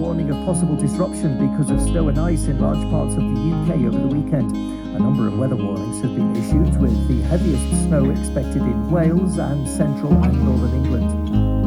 warning of possible disruption because of snow and ice in large parts of the UK over the weekend. A number of weather warnings have been issued, with the heaviest snow expected in Wales and central and northern England.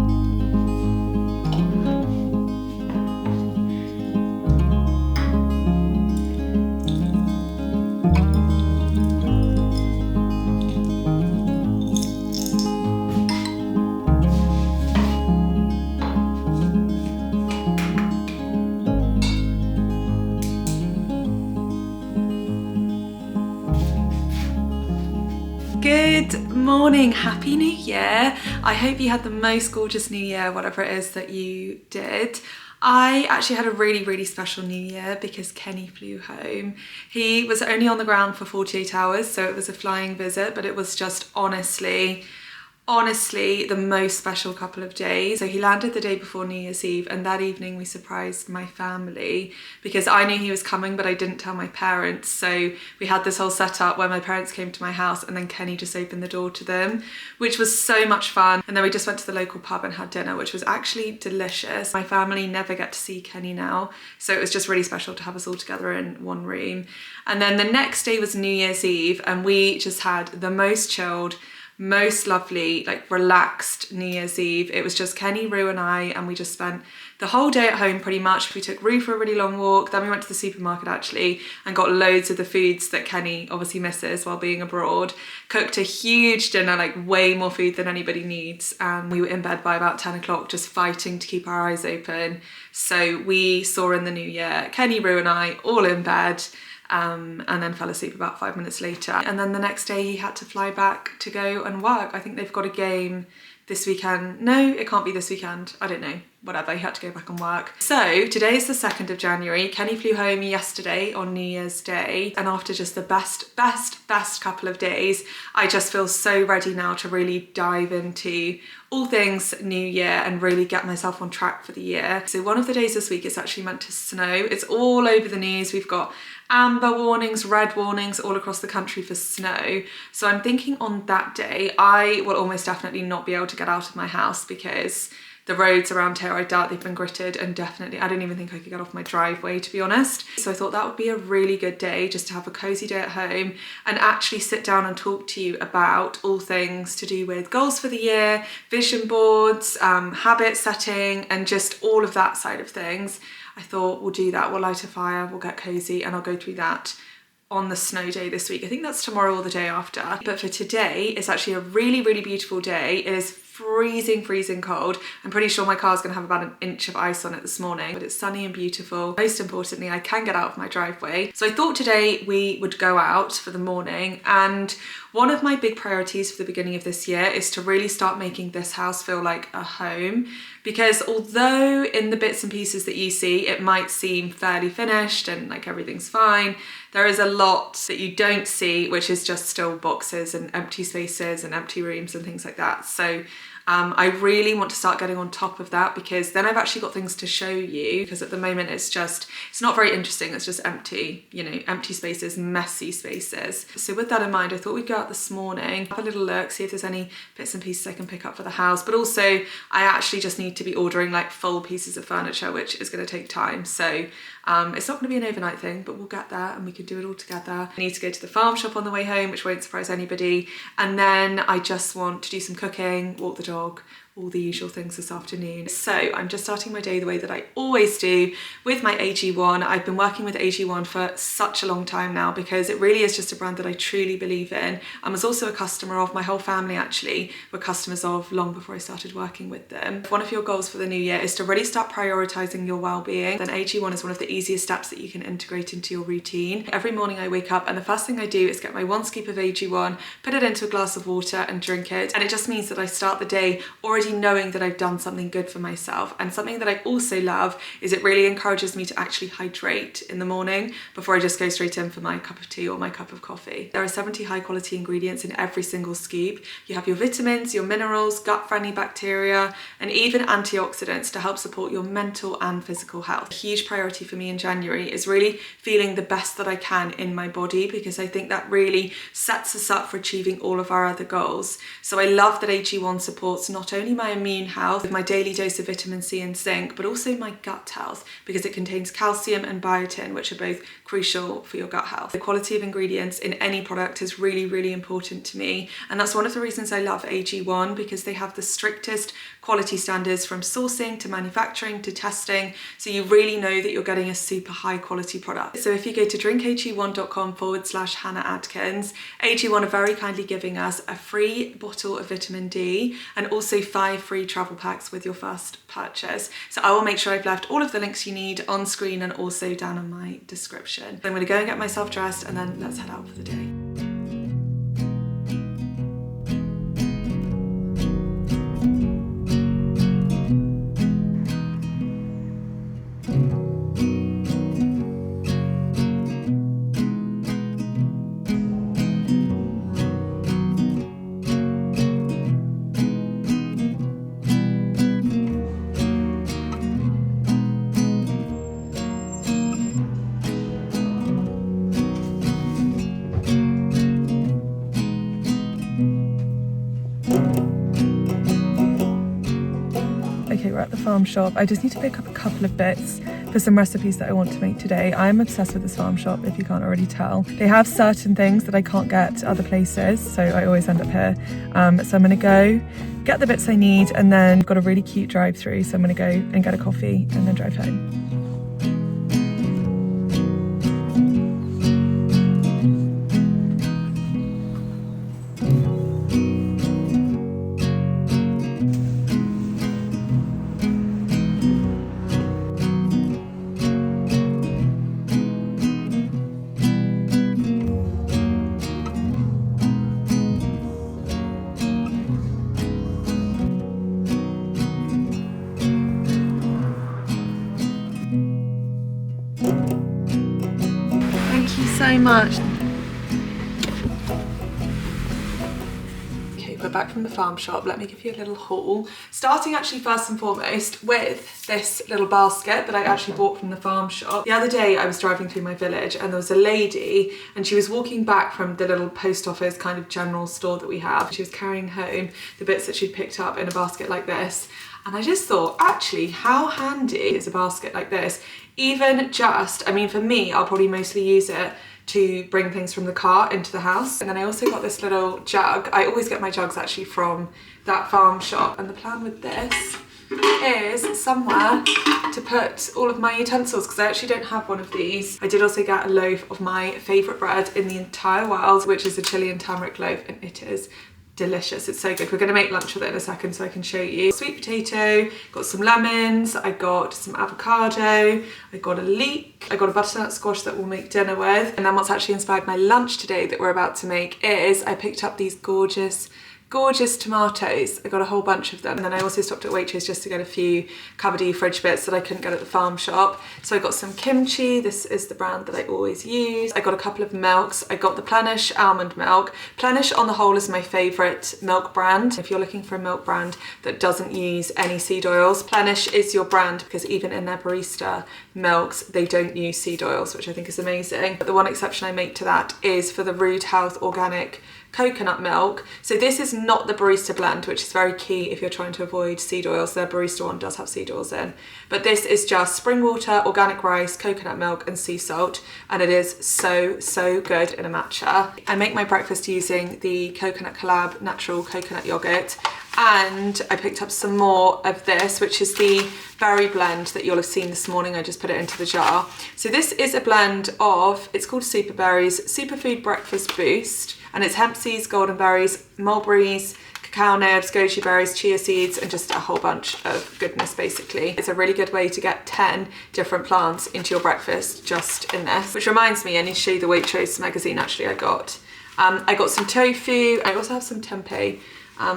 Good morning, happy new year. I hope you had the most gorgeous new year, whatever it is that you did. I actually had a really special new year because Kenny flew home. He was only on the ground for 48 hours, so it was a flying visit, but it was just honestly the most special couple of days. So he landed the day before New Year's Eve, and that evening we surprised my family because I knew he was coming, but I didn't tell my parents. So we had this whole setup where my parents came to my house and then Kenny just opened the door to them, which was so much fun. And then we just went to the local pub and had dinner, which was actually delicious. My family never get to see Kenny now, so it was just really special to have us all together in one room. And then the next day was New Year's Eve, and we just had the most chilled, most lovely, like relaxed New Year's Eve. It was just Kenny, Rue and I, and we just spent the whole day at home pretty much. We took Rue for a really long walk, then we went to the supermarket actually and got loads of the foods that Kenny obviously misses while being abroad. Cooked a huge dinner, like way more food than anybody needs, and we were in bed by about 10 o'clock just fighting to keep our eyes open. So we saw in the new year, Kenny, Rue and I all in bed, and then fell asleep about 5 minutes later. And then the next day he had to fly back to go and work. I think they've got a game this weekend. No, it can't be this weekend. I don't know. Whatever, he had to go back and work. So today is the 2nd of January. Kenny flew home yesterday on New Year's Day. And after just the best couple of days, I just feel so ready now to really dive into all things New Year and really get myself on track for the year. So one of the days this week is actually meant to snow. It's all over the news. We've got amber warnings, red warnings all across the country for snow. So I'm thinking on that day, I will almost definitely not be able to get out of my house because the roads around here, I doubt they've been gritted, and definitely, I don't even think I could get off my driveway, to be honest. So I thought that would be a really good day just to have a cozy day at home and actually sit down and talk to you about all things to do with goals for the year, vision boards, habit setting, and just all of that side of things. I thought we'll do that, we'll light a fire, we'll get cozy, and I'll go through that on the snow day this week. I think that's tomorrow or the day after. But for today, it's actually a really beautiful day. It is freezing cold. I'm pretty sure my car's gonna have about an inch of ice on it this morning, but it's sunny and beautiful. Most importantly, I can get out of my driveway. So I thought today we would go out for the morning, and one of my big priorities for the beginning of this year is to really start making this house feel like a home, because although in the bits and pieces that you see, it might seem fairly finished and like everything's fine, there is a lot that you don't see, which is just still boxes and empty spaces and empty rooms and things like that. So I really want to start getting on top of that, because then I've actually got things to show you, because at the moment it's not very interesting. It's just empty, you know, empty spaces, messy spaces. So with that in mind, I thought we'd go out this morning, have a little look, see if there's any bits and pieces I can pick up for the house. But also I actually just need to be ordering like full pieces of furniture, which is going to take time. So it's not going to be an overnight thing, but we'll get there and we can do it all together. I need to go to the farm shop on the way home, which won't surprise anybody. And then I just want to do some cooking, walk the dog, all the usual things this afternoon. So I'm just starting my day the way that I always do, with my AG1. I've been working with AG1 for such a long time now, because it really is just a brand that I truly believe in. I was also a customer of. My whole family actually were customers of long before I started working with them. If one of your goals for the new year is to really start prioritizing your well-being, then AG1 is one of the easiest steps that you can integrate into your routine. Every morning I wake up and the first thing I do is get my 1 scoop of AG1, put it into a glass of water and drink it. And it just means that I start the day already knowing that I've done something good for myself. And something that I also love is it really encourages me to actually hydrate in the morning before I just go straight in for my cup of tea or my cup of coffee. There are 70 high quality ingredients in every single scoop. You have your vitamins, your minerals, gut-friendly bacteria, and even antioxidants to help support your mental and physical health. A huge priority for me in January is really feeling the best that I can in my body, because I think that really sets us up for achieving all of our other goals. So I love that AG1 supports not only only my immune health with my daily dose of vitamin C and zinc, but also my gut health because it contains calcium and biotin, which are both crucial for your gut health. The quality of ingredients in any product is really, really important to me. And that's one of the reasons I love AG1, because they have the strictest quality standards from sourcing to manufacturing to testing. So you really know that you're getting a super high quality product. So if you go to drinkag1.com/Hannah Atkins, AG1 are very kindly giving us a free bottle of vitamin D and also 5 free travel packs with your first purchase. So I will make sure I've left all of the links you need on screen and also down in my description. I'm going to go and get myself dressed and then let's head out for the day. Okay, we're at the farm shop. I just need to pick up a couple of bits for some recipes that I want to make today. I'm obsessed with this farm shop, if you can't already tell. They have certain things that I can't get other places, so I always end up here. So I'm gonna go get the bits I need, and then I've got a really cute drive-through, so I'm gonna go and get a coffee and then drive home. So much. Okay, we're back from the farm shop. Let me give you a little haul. Starting actually first and foremost with this little basket that I actually bought from the farm shop. The other day I was driving through my village and there was a lady and she was walking back from the little post office kind of general store that we have. She was carrying home the bits that she'd picked up in a basket like this. And I just thought, actually, how handy is a basket like this? Even just, I mean, for me, I'll probably mostly use it to bring things from the car into the house. And then I also got this little jug. I always get my jugs actually from that farm shop. And the plan with this is somewhere to put all of my utensils, because I actually don't have one of these. I did also get a loaf of my favourite bread in the entire world, which is a chili and turmeric loaf, and it is delicious. It's so good. We're going to make lunch with it in a second so I can show you. Sweet potato, got some lemons, I got some avocado, I got a leek, I got a butternut squash that we'll make dinner with. And then what's actually inspired my lunch today that we're about to make is I picked up these gorgeous tomatoes. I got a whole bunch of them. And then I also stopped at Waitrose just to get a few cupboardy fridge bits that I couldn't get at the farm shop. So I got some kimchi. This is the brand that I always use. I got a couple of milks. I got the Plenish almond milk. Plenish on the whole is my favorite milk brand. If you're looking for a milk brand that doesn't use any seed oils, Plenish is your brand, because even in their barista milks, they don't use seed oils, which I think is amazing. But the one exception I make to that is for the Rude Health organic coconut milk. So this is not the barista blend, which is very key if you're trying to avoid seed oils. Their barista one does have seed oils in, but this is just spring water, organic rice, coconut milk and sea salt, and it is so good in a matcha. I make my breakfast using the Coconut Collab natural coconut yogurt, and I picked up some more of this, which is the berry blend that you'll have seen this morning. I just put it into the jar. So this is a blend of, it's called Super Berries Superfood Breakfast Boost, and it's hemp seeds, golden berries, mulberries, cacao nibs, goji berries, chia seeds, and just a whole bunch of goodness basically. It's a really good way to get 10 different plants into your breakfast just in this. Which reminds me, I need to show you the Waitrose magazine actually I got. I got some tofu, I also have some tempeh.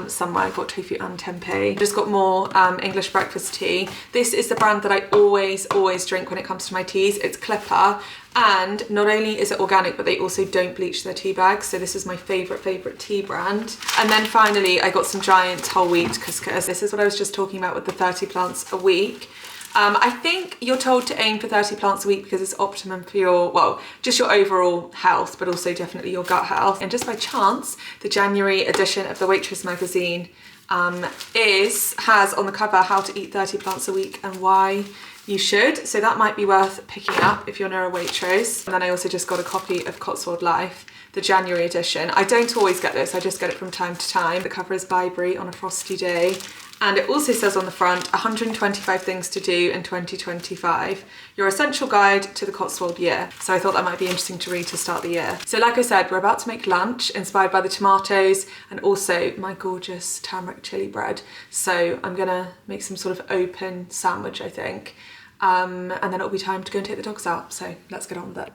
Somewhere I got tofu and tempeh. Just got more English breakfast tea. This is the brand that I always drink when it comes to my teas. It's Clipper, and not only is it organic, but they also don't bleach their tea bags. So this is my favorite tea brand. And then finally, I got some giant whole wheat couscous. This is what I was just talking about with the 30 plants a week. I think you're told to aim for 30 plants a week because it's optimum for your, well, just your overall health, but also definitely your gut health. And just by chance, the January edition of the Waitrose magazine has on the cover how to eat 30 plants a week and why you should. So that might be worth picking up if you're near a Waitrose. And then I also just got a copy of Cotswold Life, the January edition. I don't always get this, I just get it from time to time. The cover is Byberry on a frosty day. And it also says on the front, 125 things to do in 2025, your essential guide to the Cotswold year. So I thought that might be interesting to read to start the year. So like I said, we're about to make lunch inspired by the tomatoes and also my gorgeous turmeric chili bread. So I'm gonna make some sort of open sandwich, I think. And then it'll be time to go and take the dogs out. So let's get on with it.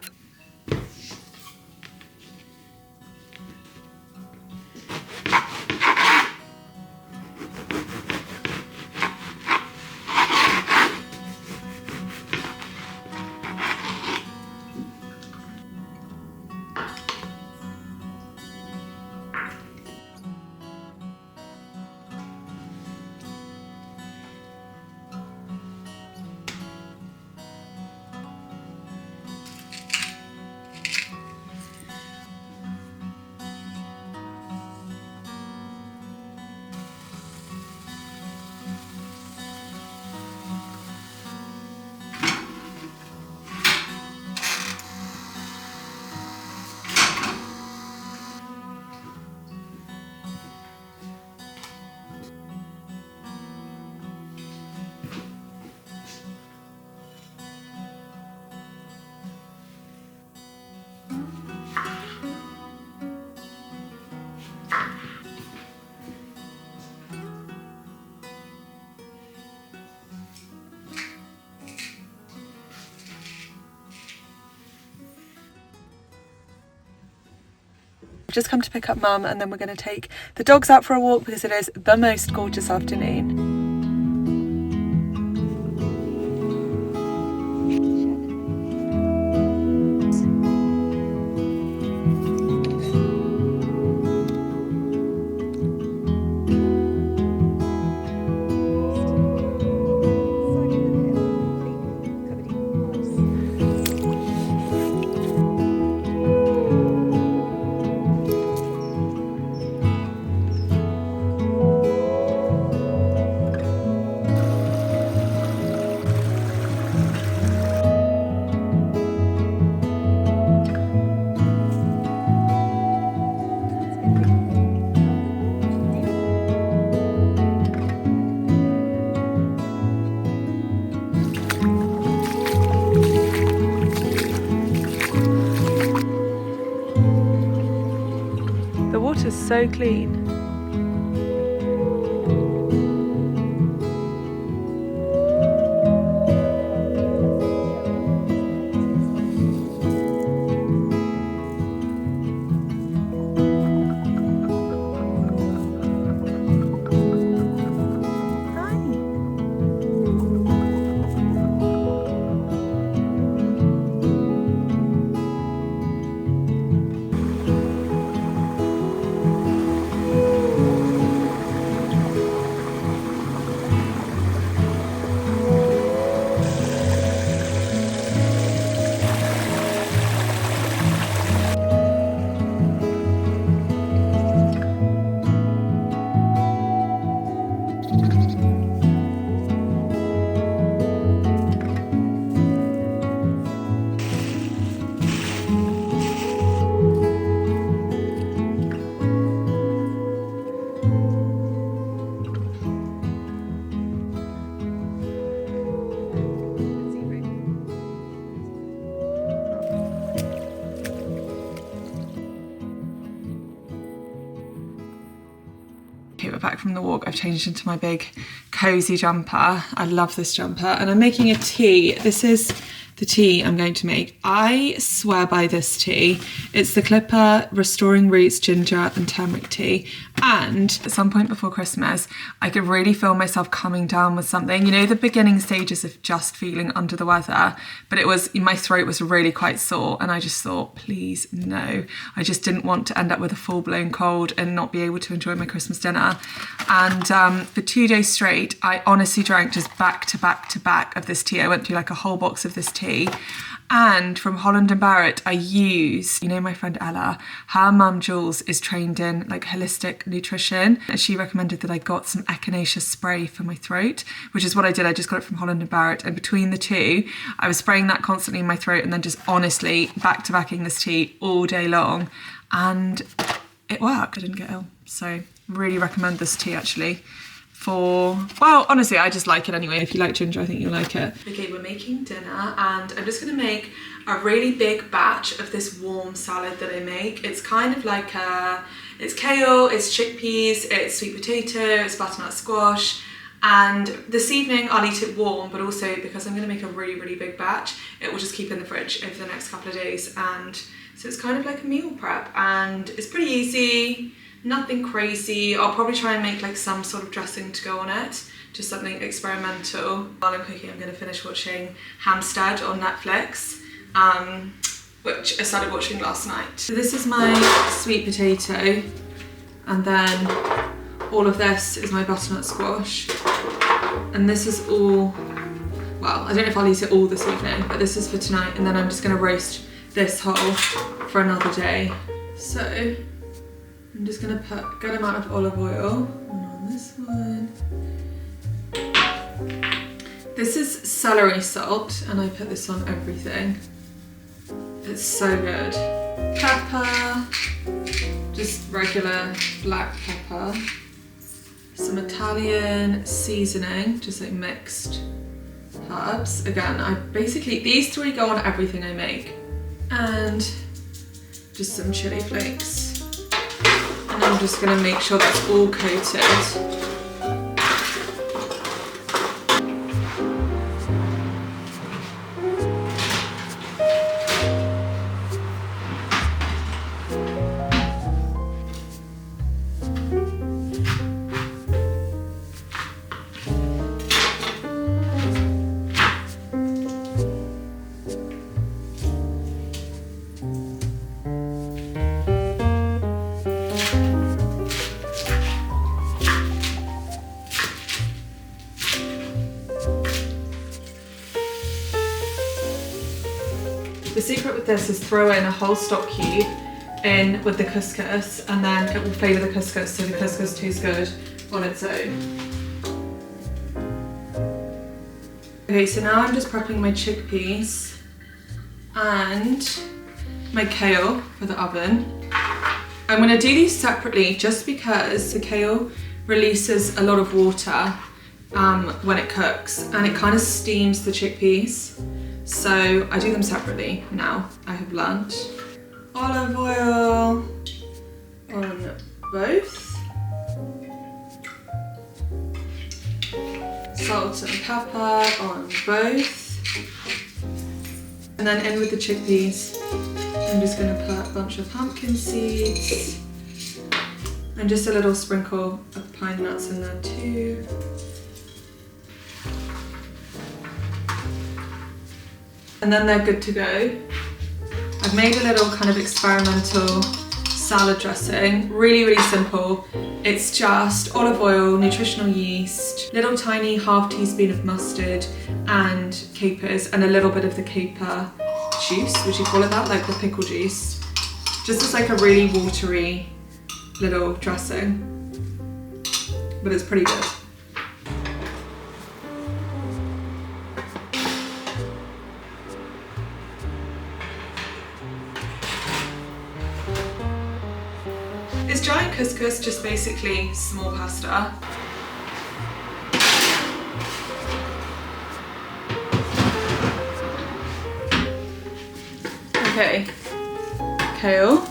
I've just come to pick up Mum and then we're going to take the dogs out for a walk because it is the most gorgeous afternoon. The water's so clean. Okay, we're back from the walk. I've changed into my big cosy jumper. I love this jumper and I'm making a tea. This is the tea I'm going to make. I swear by this tea. It's the Clipper Restoring Roots Ginger and Turmeric Tea. And at some point before Christmas, I could really feel myself coming down with something. You know, the beginning stages of just feeling under the weather, but it was, my throat was really quite sore and I just thought, please, no. I just didn't want to end up with a full-blown cold and not be able to enjoy my Christmas dinner. And for 2 days straight, I honestly drank just back to back to back of this tea. I went through like a whole box of this tea. And from Holland and Barrett, I use, you know, my friend Ella, her mum Jules is trained in like holistic nutrition. And she recommended that I got some echinacea spray for my throat, which is what I did. I just got it from Holland and Barrett. And between the two, I was spraying that constantly in my throat and then just honestly back-to-backing this tea all day long. And it worked. I didn't get ill. So really recommend this tea actually. Well, honestly, I just like it anyway. If you like ginger, I think you'll like it. Okay, we're making dinner and I'm just gonna make a really big batch of this warm salad that I make. It's kind of like it's kale, it's chickpeas, it's sweet potato, it's butternut squash. And this evening I'll eat it warm, but also because I'm gonna make a really, really big batch, it will just keep in the fridge over the next couple of days. And so it's kind of like a meal prep and it's pretty easy. Nothing crazy. I'll probably try and make like some sort of dressing to go on it, just something experimental. While I'm cooking, I'm going to finish watching Hampstead on Netflix, which I started watching last night. So this is my sweet potato, and then all of this is my butternut squash, and this is all, well, I don't know if I'll eat it all this evening, but this is for tonight, and then I'm just going to roast this whole for another day. So I'm just going to put a good amount of olive oil on this one. This is celery salt and I put this on everything. It's so good. Pepper, just regular black pepper. Some Italian seasoning, just like mixed herbs. Again, these three go on everything I make. And just some chili flakes. And I'm just going to make sure that's all coated. The secret with this is throw in a whole stock cube in with the couscous and then it will flavour the couscous so the couscous tastes good on its own. Okay, so now I'm just prepping my chickpeas and my kale for the oven. I'm going to do these separately just because the kale releases a lot of water when it cooks and it kind of steams the chickpeas. So I do them separately now, I have learnt. Olive oil on both. Salt and pepper on both. And then in with the chickpeas, I'm just going to put a bunch of pumpkin seeds and just a little sprinkle of pine nuts in there too. And then they're good to go. I've made a little kind of experimental salad dressing, really, really simple. It's just olive oil, nutritional yeast, little tiny half teaspoon of mustard and capers and a little bit of the caper juice, would you call it that? Like the pickle juice. Just as like a really watery little dressing, but it's pretty good. Is giant couscous just basically small pasta? Okay, kale,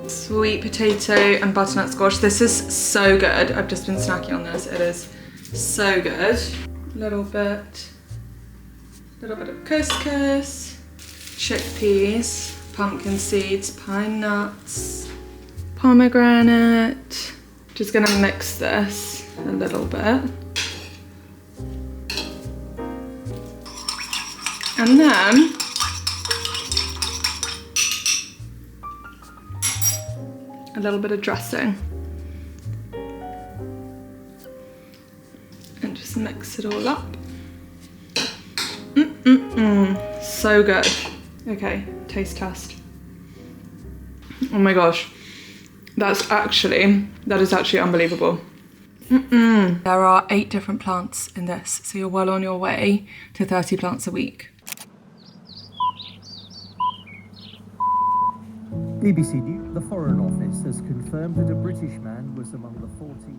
sweet potato and butternut squash. This is so good. I've just been snacking on this. It is so good. Little bit of couscous, chickpeas, pumpkin seeds, pine nuts, pomegranate. Just gonna mix this a little bit. And then a little bit of dressing. And just mix it all up. So good. Okay, taste test. Oh my gosh. That is actually unbelievable. There are 8 different plants in this, so you're well on your way to 30 plants a week. BBC News, the Foreign Office has confirmed that a British man was among the 14.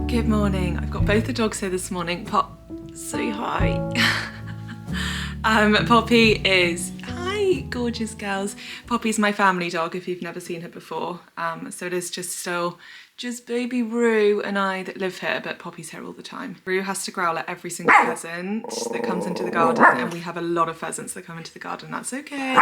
Good morning. I've got both the dogs here this morning. Pop, say hi. Poppy is, hi, gorgeous girls. Poppy's my family dog if you've never seen her before. So it is just baby Rue and I that live here, but Poppy's here all the time. Rue has to growl at every single pheasant that comes into the garden, and we have a lot of pheasants that come into the garden. That's okay.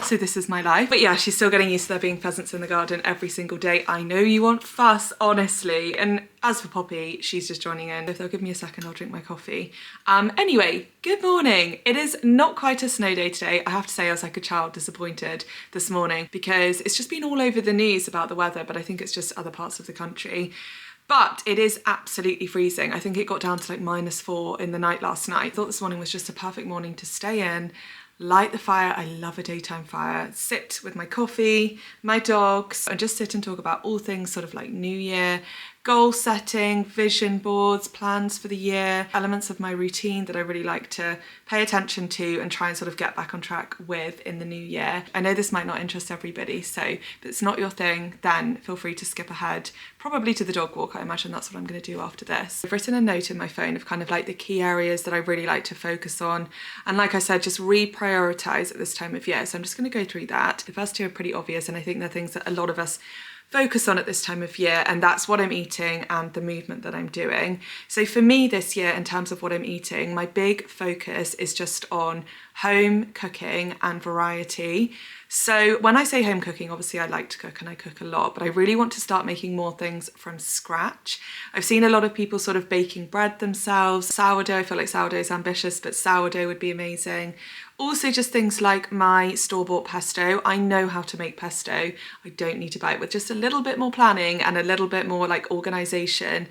So this is my life. But yeah, she's still getting used to there being pheasants in the garden every single day. I know you want fuss, honestly. And as for Poppy, she's just joining in. If they'll give me a second, I'll drink my coffee. Anyway, good morning. It is not quite a snow day today. I have to say I was like a child disappointed this morning because it's just been all over the news about the weather, but I think it's just other parts of the country. But it is absolutely freezing. I think it got down to like -4 in the night last night. I thought this morning was just a perfect morning to stay in, light the fire. I love a daytime fire. Sit with my coffee, my dogs, and just sit and talk about all things sort of like New Year, goal setting, vision boards, plans for the year, elements of my routine that I really like to pay attention to and try and sort of get back on track with in the new year. I know this might not interest everybody, so if it's not your thing, then feel free to skip ahead, probably to the dog walk. I imagine that's what I'm going to do after this. I've written a note in my phone of kind of like the key areas that I really like to focus on. And like I said, just reprioritize at this time of year. So I'm just going to go through that. The first 2 are pretty obvious, and I think they're things that a lot of us focus on at this time of year, and that's what I'm eating and the movement that I'm doing. So for me this year, in terms of what I'm eating, my big focus is just on home cooking and variety. So when I say home cooking, obviously I like to cook and I cook a lot, but I really want to start making more things from scratch. I've seen a lot of people sort of baking bread themselves. Sourdough, I feel like sourdough is ambitious, but sourdough would be amazing. Also just things like my store-bought pesto. I know how to make pesto. I don't need to buy it. With just a little bit more planning and a little bit more like organisation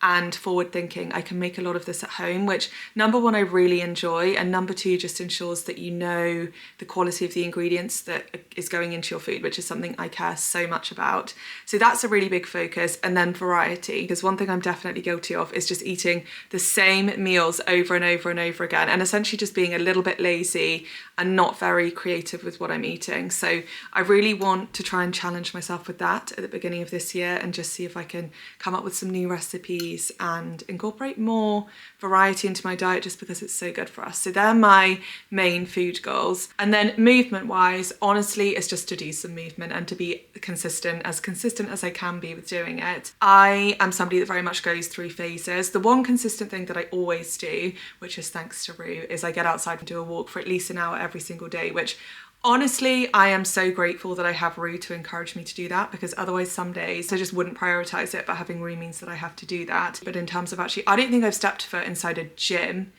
and forward thinking, I can make a lot of this at home, which number 1, I really enjoy, and number 2, just ensures that you know the quality of the ingredients that is going into your food, which is something I care so much about. So that's a really big focus. And then variety, because one thing I'm definitely guilty of is just eating the same meals over and over and over again, and essentially just being a little bit lazy and not very creative with what I'm eating. So I really want to try and challenge myself with that at the beginning of this year and just see if I can come up with some new recipes and incorporate more variety into my diet, just because it's so good for us. So they're my main food goals. And then movement wise, honestly, it's just to do some movement and to be consistent as I can be with doing it. I am somebody that very much goes through phases. The one consistent thing that I always do, which is thanks to Rue, is I get outside and do a walk for at least an hour every single day, which honestly, I am so grateful that I have Rue to encourage me to do that, because otherwise some days I just wouldn't prioritise it, but having Rue means that I have to do that. But in terms of actually, I don't think I've stepped foot inside a gym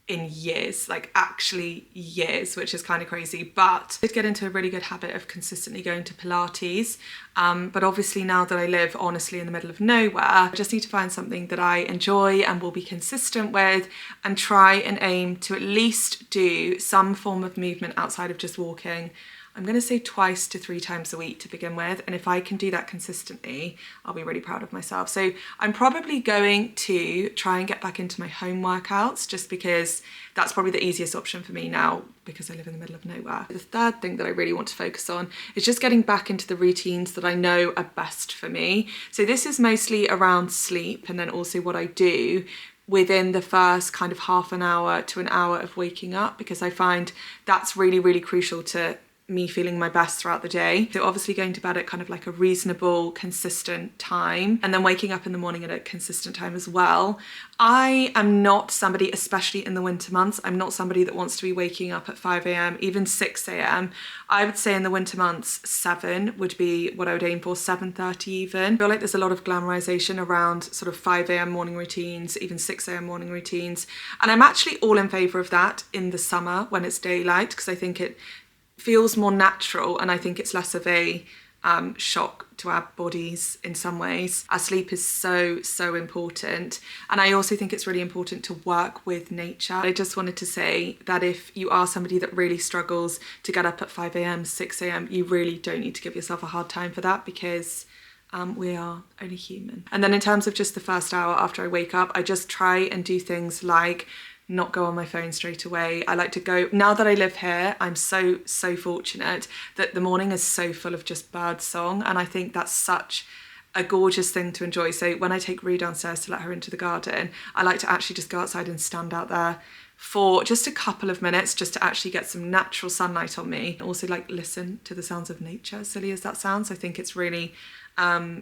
in years, like actually years, which is kind of crazy. But I did get into a really good habit of consistently going to Pilates. But obviously now that I live honestly in the middle of nowhere, I just need to find something that I enjoy and will be consistent with, and try and aim to at least do some form of movement outside of just walking. I'm going to say 2 to 3 times a week to begin with, and if I can do that consistently, I'll be really proud of myself. So I'm probably going to try and get back into my home workouts, just because that's probably the easiest option for me now, because I live in the middle of nowhere. The third thing that I really want to focus on is just getting back into the routines that I know are best for me. So this is mostly around sleep, and then also what I do within the first kind of half an hour to an hour of waking up, because I find that's really, really crucial to me feeling my best throughout the day. So obviously going to bed at kind of like a reasonable, consistent time, and then waking up in the morning at a consistent time as well. I am not somebody, especially in the winter months, I'm not somebody that wants to be waking up at 5 a.m, even 6 a.m. I would say in the winter months, 7 would be what I would aim for, 7:30 even. I feel like there's a lot of glamorization around sort of 5 a.m. morning routines, even 6 a.m. morning routines. And I'm actually all in favor of that in the summer when it's daylight, because I think it feels more natural, and I think it's less of a shock to our bodies in some ways. Our sleep is so important, and I also think it's really important to work with nature. I just wanted to say that if you are somebody that really struggles to get up at 5 a.m, 6 a.m, you really don't need to give yourself a hard time for that, because we are only human. And then in terms of just the first hour after I wake up, I just try and do things like not go on my phone straight away. I like to go, now that I live here, I'm so fortunate that the morning is so full of just bird song, and I think that's such a gorgeous thing to enjoy. So when I take Rue downstairs to let her into the garden, I like to actually just go outside and stand out there for just a couple of minutes, just to actually get some natural sunlight on me. Also like listen to the sounds of nature, as silly as that sounds. I think it's really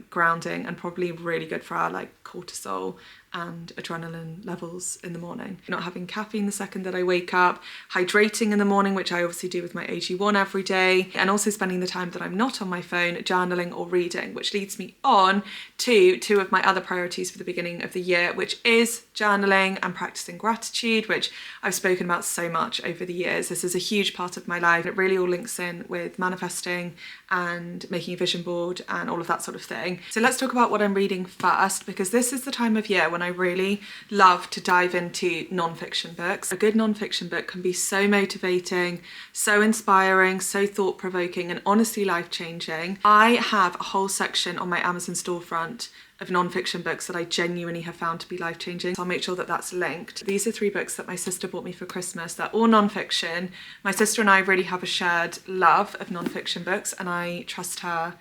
grounding, and probably really good for our like cortisol and adrenaline levels in the morning. Not having caffeine the second that I wake up, hydrating in the morning, which I obviously do with my AG1 every day, and also spending the time that I'm not on my phone journaling or reading, which leads me on to two of my other priorities for the beginning of the year, which is journaling and practicing gratitude, which I've spoken about so much over the years. This is a huge part of my life. It really all links in with manifesting and making a vision board and all of that sort of thing. So let's talk about what I'm reading first, because this is the time of year when I really love to dive into non-fiction books. A good non-fiction book can be so motivating, so inspiring, so thought-provoking, and honestly life-changing. I have a whole section on my Amazon storefront of non-fiction books that I genuinely have found to be life-changing. So I'll make sure that that's linked. These are 3 books that my sister bought me for Christmas. They're all non-fiction. My sister and I really have a shared love of non-fiction books, and I trust her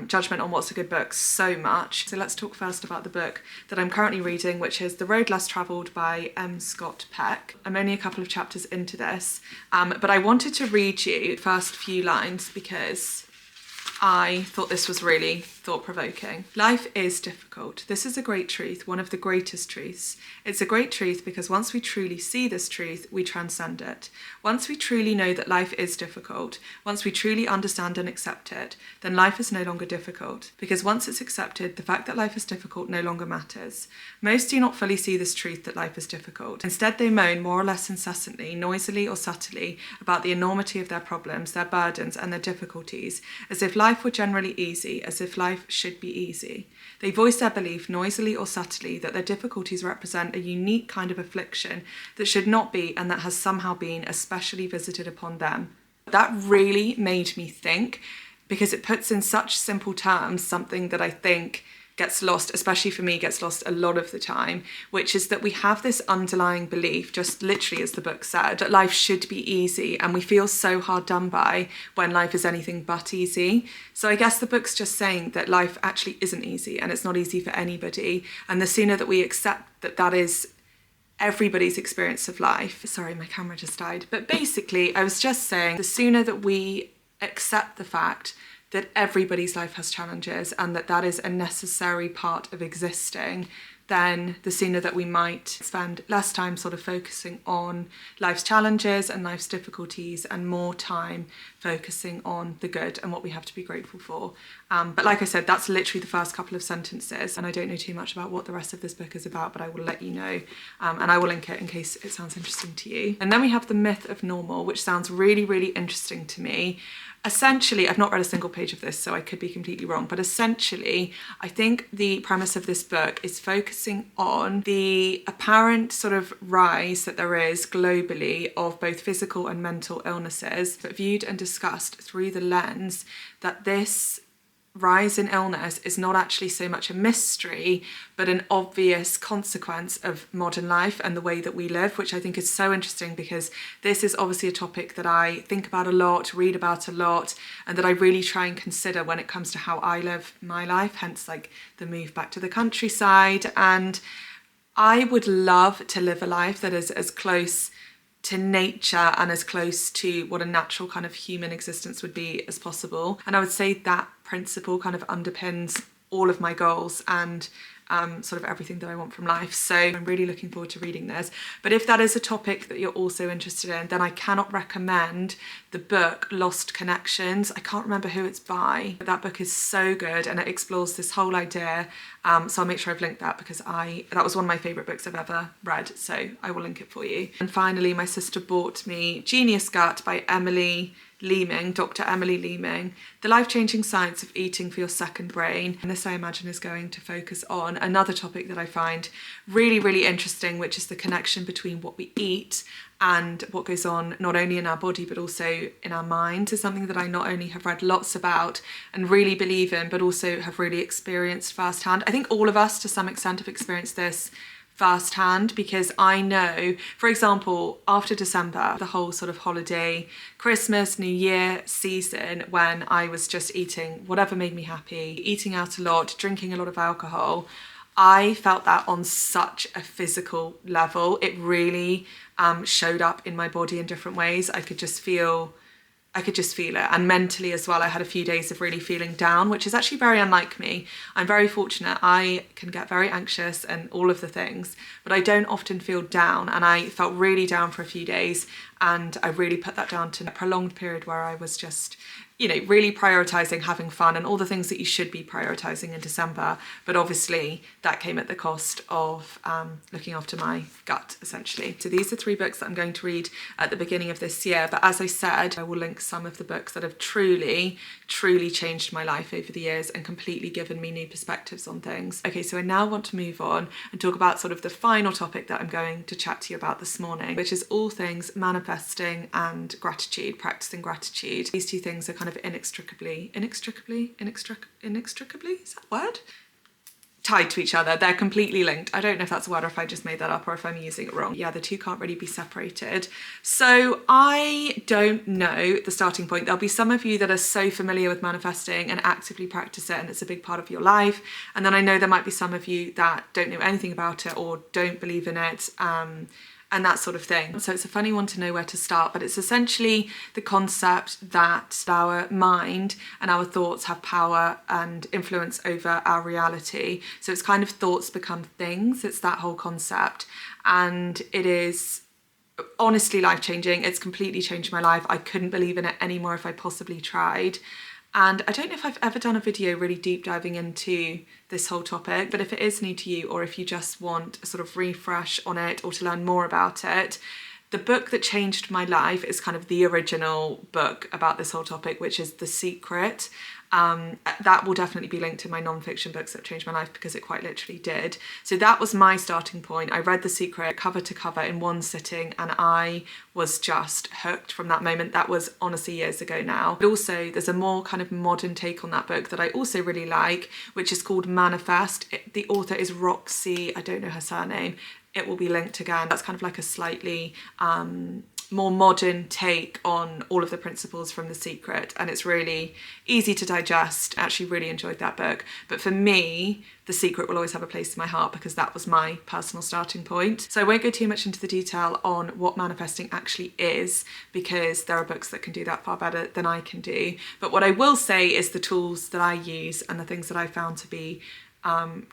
judgment on what's a good book so much. So let's talk first about the book that I'm currently reading, which is The Road Less Travelled by M. Scott Peck. I'm only a couple of chapters into this, but I wanted to read you the first few lines because I thought this was really thought-provoking. Life is difficult. This is a great truth, one of the greatest truths. It's a great truth because once we truly see this truth, we transcend it. Once we truly know that life is difficult, once we truly understand and accept it, then life is no longer difficult. Because once it's accepted, the fact that life is difficult no longer matters. Most do not fully see this truth that life is difficult. Instead, they moan more or less incessantly, noisily or subtly, about the enormity of their problems, their burdens, and their difficulties, as if life were generally easy, as if life should be easy. They voice their belief, noisily or subtly, that their difficulties represent a unique kind of affliction that should not be, and that has somehow been especially visited upon them. That really made me think, because it puts in such simple terms something that I think gets lost, especially for me, gets lost a lot of the time, which is that we have this underlying belief, just literally as the book said, that life should be easy, and we feel so hard done by when life is anything but easy. So I guess the book's just saying that life actually isn't easy, and it's not easy for anybody, and the sooner that we accept that that is everybody's experience of life. Sorry, my camera just died. But basically, I was just saying, the sooner that we accept the fact that everybody's life has challenges and that that is a necessary part of existing, then the sooner that we might spend less time sort of focusing on life's challenges and life's difficulties, and more time focusing on the good and what we have to be grateful for. But like I said, that's literally the first couple of sentences, and I don't know too much about what the rest of this book is about, but I will let you know, and I will link it in case it sounds interesting to you. And then we have The Myth of Normal, which sounds really, really interesting to me. Essentially, I've not read a single page of this, so I could be completely wrong, but essentially, I think the premise of this book is focusing on the apparent sort of rise that there is globally of both physical and mental illnesses, but viewed and discussed through the lens that this rise in illness is not actually so much a mystery, but an obvious consequence of modern life and the way that we live, which I think is so interesting, because this is obviously a topic that I think about a lot, read about a lot, and that I really try and consider when it comes to how I live my life, hence like the move back to the countryside. And I would love to live a life that is as close to nature and as close to what a natural kind of human existence would be as possible. And I would say that principle kind of underpins all of my goals and sort of everything that I want from life. So I'm really looking forward to reading this. But if that is a topic that you're also interested in, then I cannot recommend the book Lost Connections. I can't remember who it's by, but that book is so good and it explores this whole idea. So I'll make sure I've linked that because that was one of my favourite books I've ever read. So I will link it for you. And finally, my sister bought me Genius Gut by Dr. Emily Leeming, The Life-Changing Science of Eating for Your Second Brain. And this, I imagine, is going to focus on another topic that I find really, really interesting, which is the connection between what we eat and what goes on not only in our body but also in our mind. Is something that I not only have read lots about and really believe in, but also have really experienced firsthand. I think all of us to some extent have experienced this firsthand, because I know, for example, after December, the whole sort of holiday, Christmas, New Year season, when I was just eating whatever made me happy, eating out a lot, drinking a lot of alcohol, I felt that on such a physical level. It really showed up in my body in different ways. I could just feel it. And mentally as well, I had a few days of really feeling down, which is actually very unlike me. I'm very fortunate. I can get very anxious and all of the things, but I don't often feel down. And I felt really down for a few days. And I really put that down to a prolonged period where I was just, really prioritizing having fun and all the things that you should be prioritizing in December. But obviously that came at the cost of looking after my gut, essentially. So these are 3 books that I'm going to read at the beginning of this year. But as I said, I will link some of the books that have truly, truly changed my life over the years and completely given me new perspectives on things. Okay, so I now want to move on and talk about sort of the final topic that I'm going to chat to you about this morning, which is all things manifesting and gratitude, practicing gratitude. These 2 things are kind of inextricably, is that a word? Tied to each other. They're completely linked. I don't know if that's a word or if I just made that up or if I'm using it wrong. Yeah, the 2 can't really be separated. So I don't know the starting point. There'll be some of you that are so familiar with manifesting and actively practice it and it's a big part of your life. And then I know there might be some of you that don't know anything about it or don't believe in it. And that sort of thing. So it's a funny one to know where to start, but it's essentially the concept that our mind and our thoughts have power and influence over our reality. So it's kind of thoughts become things. It's that whole concept. And it is honestly life-changing. It's completely changed my life. I couldn't believe in it anymore if I possibly tried. And I don't know if I've ever done a video really deep diving into this whole topic, but if it is new to you or if you just want a sort of refresh on it or to learn more about it, the book that changed my life is kind of the original book about this whole topic, which is The Secret. That will definitely be linked to my non-fiction books that changed my life because it quite literally did. So that was my starting point. I read The Secret cover to cover in one sitting and I was just hooked from that moment. That was honestly years ago now. But also there's a more kind of modern take on that book that I also really like, which is called Manifest. The author is Roxy, I don't know her surname. It will be linked again. That's kind of like a slightly more modern take on all of the principles from The Secret, and it's really easy to digest. I actually really enjoyed that book, but for me The Secret will always have a place in my heart because that was my personal starting point. So I won't go too much into the detail on what manifesting actually is because there are books that can do that far better than I can do, but what I will say is the tools that I use and the things that I found to be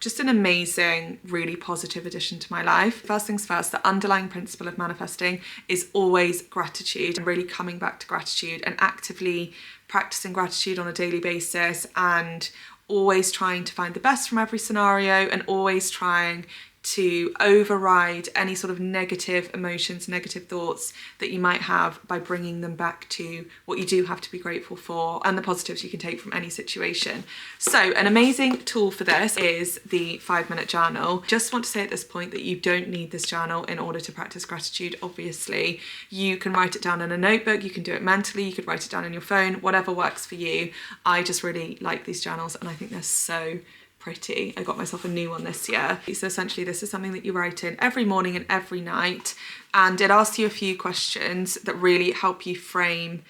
just an amazing, really positive addition to my life. First things first, the underlying principle of manifesting is always gratitude and really coming back to gratitude and actively practicing gratitude on a daily basis and always trying to find the best from every scenario and always trying to override any sort of negative emotions, negative thoughts that you might have by bringing them back to what you do have to be grateful for and the positives you can take from any situation. So an amazing tool for this is the 5-minute journal. Just want to say at this point that you don't need this journal in order to practice gratitude, obviously. You can write it down in a notebook, you can do it mentally, you could write it down on your phone, whatever works for you. I just really like these journals and I think they're so pretty. I got myself a new one this year. So essentially this is something that you write in every morning and every night, and it asks you a few questions that really help you frame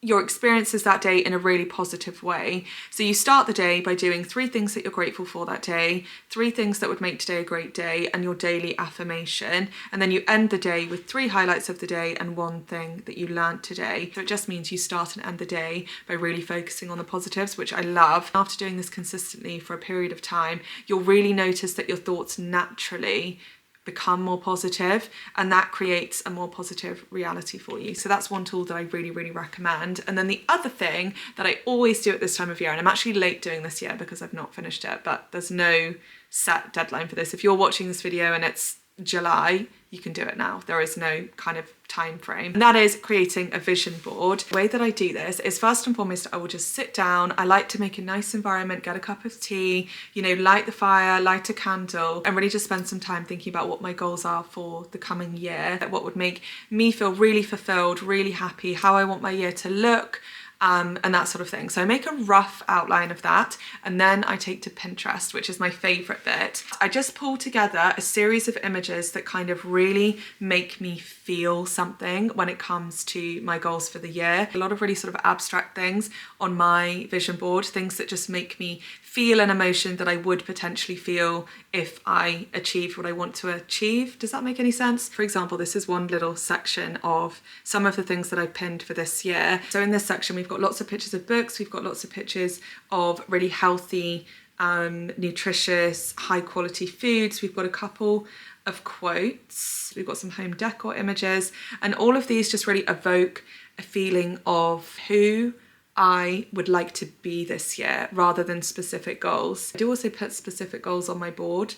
your experiences that day in a really positive way. So you start the day by doing 3 things that you're grateful for that day, 3 things that would make today a great day, and your daily affirmation. And then you end the day with 3 highlights of the day and 1 thing that you learned today. So it just means you start and end the day by really focusing on the positives, which I love. After doing this consistently for a period of time, you'll really notice that your thoughts naturally become more positive, and that creates a more positive reality for you. So that's one tool that I really, really recommend. And then the other thing that I always do at this time of year, and I'm actually late doing this year because I've not finished it, but there's no set deadline for this. If you're watching this video and it's July, you can do it now. There is no kind of time frame. And that is creating a vision board. The way that I do this is, first and foremost, I will just sit down. I like to make a nice environment, get a cup of tea, you know, light the fire, light a candle, and really just spend some time thinking about what my goals are for the coming year, what would make me feel really fulfilled, really happy, how I want my year to look, and that sort of thing. So I make a rough outline of that, and then I take to Pinterest, which is my favorite bit. I just pull together a series of images that kind of really make me feel something when it comes to my goals for the year. A lot of really sort of abstract things on my vision board, things that just make me feel an emotion that I would potentially feel if I achieved what I want to achieve. Does that make any sense? For example, this is one little section of some of the things that I pinned for this year. So in this section, we've got lots of pictures of books, we've got lots of pictures of really healthy, nutritious, high quality foods. We've got a couple of quotes, we've got some home decor images, and all of these just really evoke a feeling of who I would like to be this year rather than specific goals. I do also put specific goals on my board,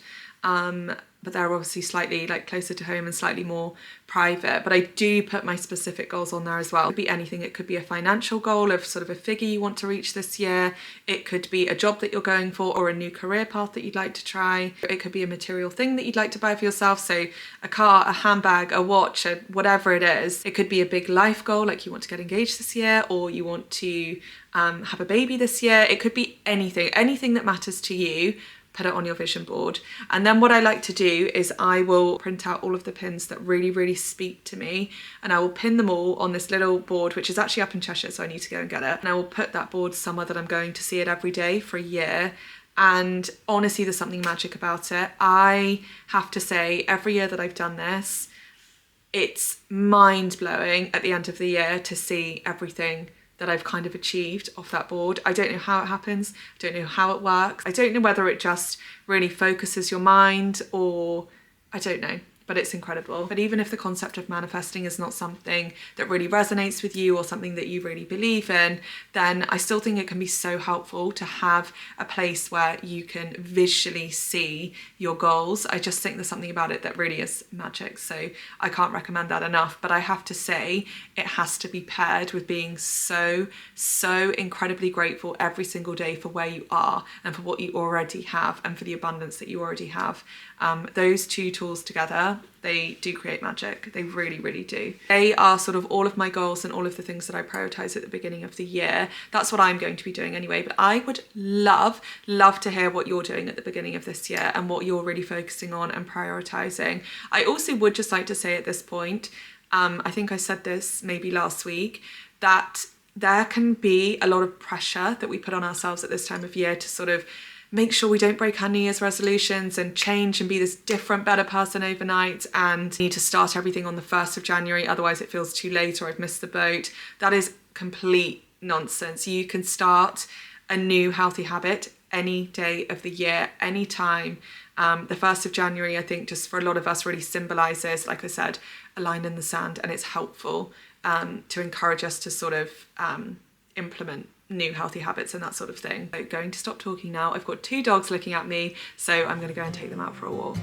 but they're obviously slightly like closer to home and slightly more private, but I do put my specific goals on there as well. It could be anything. It could be a financial goal of sort of a figure you want to reach this year. It could be a job that you're going for or a new career path that you'd like to try. It could be a material thing that you'd like to buy for yourself. So a car, a handbag, a watch, whatever it is. It could be a big life goal, like you want to get engaged this year, or you want to have a baby this year. It could be anything that matters to you. Put it on your vision board. And then what I like to do is I will print out all of the pins that really, really speak to me, and I will pin them all on this little board, which is actually up in Cheshire, so I need to go and get it. And I will put that board somewhere that I'm going to see it every day for a year. And honestly, there's something magic about it. I have to say, every year that I've done this, it's mind-blowing at the end of the year to see everything that I've kind of achieved off that board. I don't know how it happens. I don't know how it works. I don't know whether it just really focuses your mind, or I don't know, but it's incredible. But even if the concept of manifesting is not something that really resonates with you or something that you really believe in, then I still think it can be so helpful to have a place where you can visually see your goals. I just think there's something about it that really is magic. So I can't recommend that enough. But I have to say, it has to be paired with being so incredibly grateful every single day for where you are and for what you already have and for the abundance that you already have. Those two tools together, they do create magic. They really, really do. They are sort of all of my goals and all of the things that I prioritize at the beginning of the year. That's what I'm going to be doing anyway. But I would love to hear what you're doing at the beginning of this year and what you're really focusing on and prioritizing. I also would just like to say at this point, I think I said this maybe last week, that there can be a lot of pressure that we put on ourselves at this time of year to sort of make sure we don't break our New Year's resolutions and change and be this different, better person overnight and need to start everything on the 1st of January, otherwise it feels too late or I've missed the boat. That is complete nonsense. You can start a new healthy habit any day of the year, any time. The 1st of January, I think, just for a lot of us really symbolises, like I said, a line in the sand, and it's helpful to encourage us to sort of implement new healthy habits and that sort of thing. So going to stop talking now. I've got 2 dogs looking at me, so I'm going to go and take them out for a walk.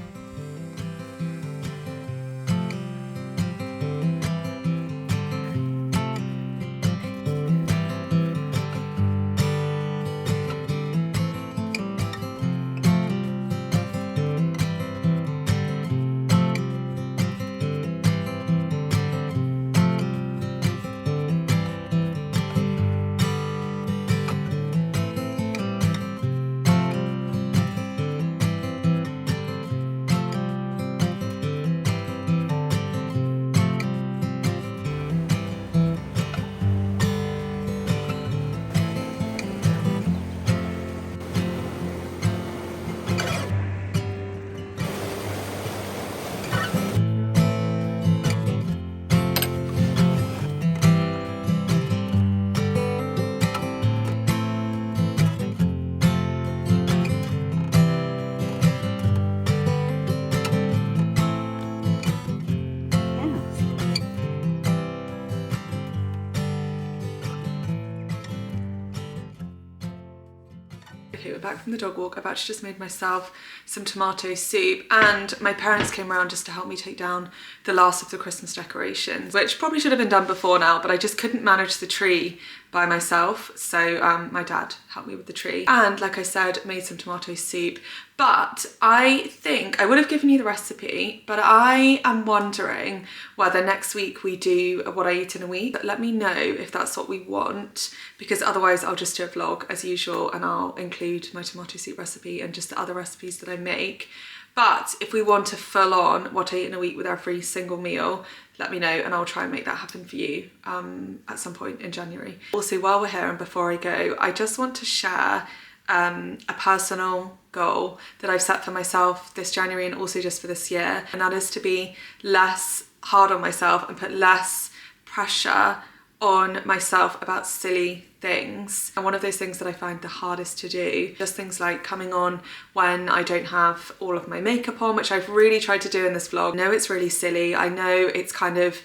back from the dog walk, I've actually just made myself some tomato soup, and my parents came around just to help me take down the last of the Christmas decorations, which probably should have been done before now, but I just couldn't manage the tree by myself, so my dad helped me with the tree. And like I said, made some tomato soup. But I think I would have given you the recipe, but I am wondering whether next week we do a what I eat in a week. But let me know if that's what we want, because otherwise I'll just do a vlog as usual and I'll include my tomato soup recipe and just the other recipes that I make. But if we want a full on what I eat in a week with every single meal, let me know and I'll try and make that happen for you at some point in January. Also, while we're here and before I go, I just want to share a personal goal that I've set for myself this January and also just for this year, and that is to be less hard on myself and put less pressure on myself about silly things. And one of those things that I find the hardest to do, just things like coming on when I don't have all of my makeup on, which I've really tried to do in this vlog. I know it's really silly, I know it's kind of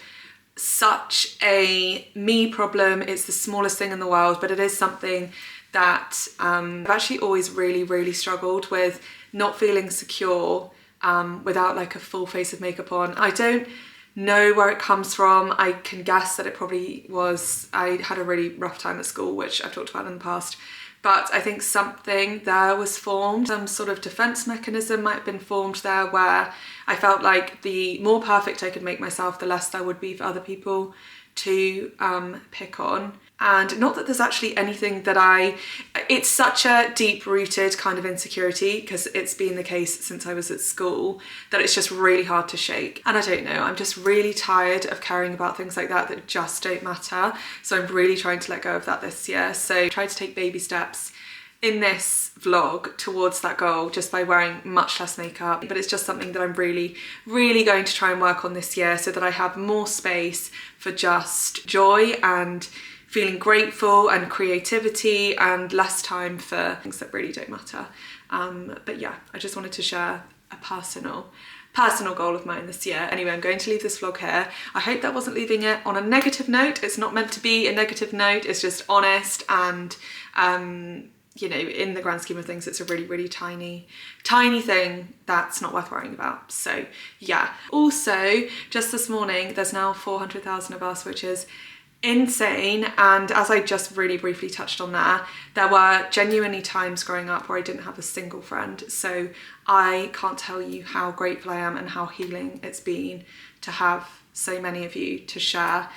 such a me problem, it's the smallest thing in the world, but it is something that I've actually always really struggled with, not feeling secure without like a full face of makeup on. I don't know where it comes from. I can guess that it probably was, I had a really rough time at school, which I've talked about in the past, but I think something there was formed, some sort of defense mechanism might have been formed there, where I felt like the more perfect I could make myself, the less there would be for other people to pick on. And not that there's actually anything that it's such a deep-rooted kind of insecurity, because it's been the case since I was at school, that it's just really hard to shake. And I don't know, I'm just really tired of caring about things like that that just don't matter. So I'm really trying to let go of that this year. So I try to take baby steps in this vlog towards that goal just by wearing much less makeup. But it's just something that I'm really going to try and work on this year, so that I have more space for just joy and feeling grateful and creativity, and less time for things that really don't matter. But yeah, I just wanted to share a personal goal of mine this year. Anyway, I'm going to leave this vlog here. I hope that wasn't leaving it on a negative note. It's not meant to be a negative note, it's just honest, and you know, in the grand scheme of things, it's a really tiny thing that's not worth worrying about. So yeah. Also, just this morning, there's now 400,000 of us, which is insane. And as I just really briefly touched on there were genuinely times growing up where I didn't have a single friend. So I can't tell you how grateful I am and how healing it's been to have so many of you to share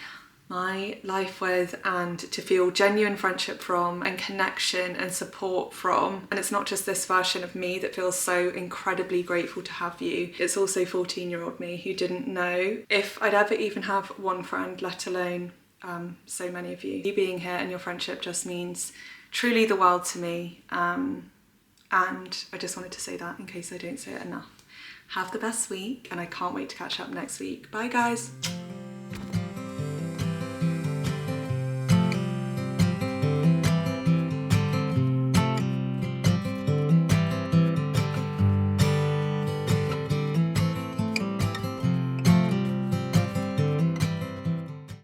my life with, and to feel genuine friendship from, and connection and support from. And it's not just this version of me that feels so incredibly grateful to have you, it's also 14-year-old me who didn't know if I'd ever even have one friend, let alone so many of you. You being here and your friendship just means truly the world to me, and I just wanted to say that in case I don't say it enough. Have the best week, and I can't wait to catch up next week. Bye guys.